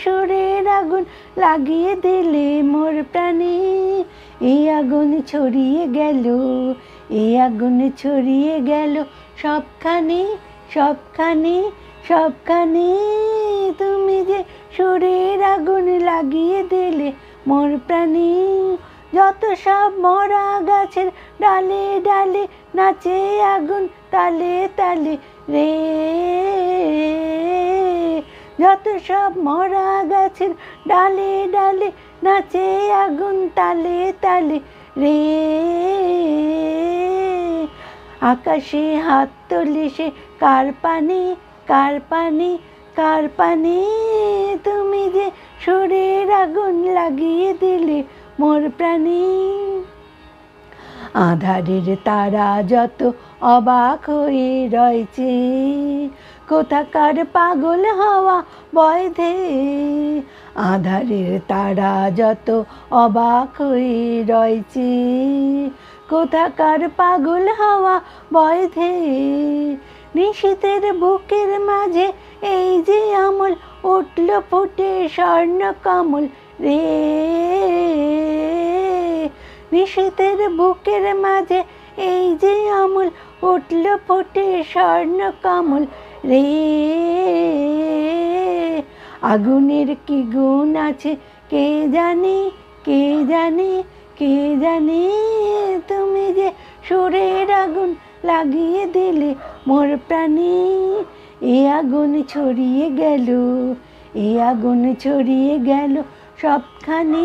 সুরের আগুন লাগিয়ে দিলে মোর প্রাণে। এই আগুন ছড়িয়ে গেল, এই আগুন ছড়িয়ে গেল সবখানে, সবখানে, সবখানে। তুমি যে সুরের আগুন লাগিয়ে দিলে মোর প্রাণে। যত সব মরা গাছের ডালে ডালে নাচে আগুন তালে তালে রে। যত সব মরা গাছের ডালে ডালে নাচে আগুন তালে তালে রে। আকাশে হাত তোলে সে কার পানে, কার পানে, কার পানে। তুমি যে সুরের আগুন লাগিয়ে দিলে মোর প্রাণে। আঁধারের তারা যত অবাক হয়ে রয়েছে, কোথাকার পাগল হওয়া বয়ধে। আঁধারের তারা যত অবাক হয়ে রয়েছে, কোথাকার পাগল হওয়া বয়ধে। নিশীথের বুকের মাঝে এই যে আমল উঠল ফুটে স্বর্ণ কমল রে। নিশীথের বুকের মাঝে এই যে আমল উঠল ফুটে স্বর্ণ কমল রে। আগুনের কি গুণ আছে কে জানে, কে জানে, কে জানে। তুমি যে সুরের আগুন লাগিয়ে দিলে মোর প্রাণে। এ আগুন ছড়িয়ে গেল, এ আগুন ছড়িয়ে গেল সবখানে,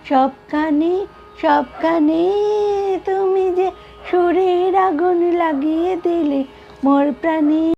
সবখানে, সবখানে। তুমি যে সুরের আগুন লাগিয়ে দিলে মোর প্রাণে।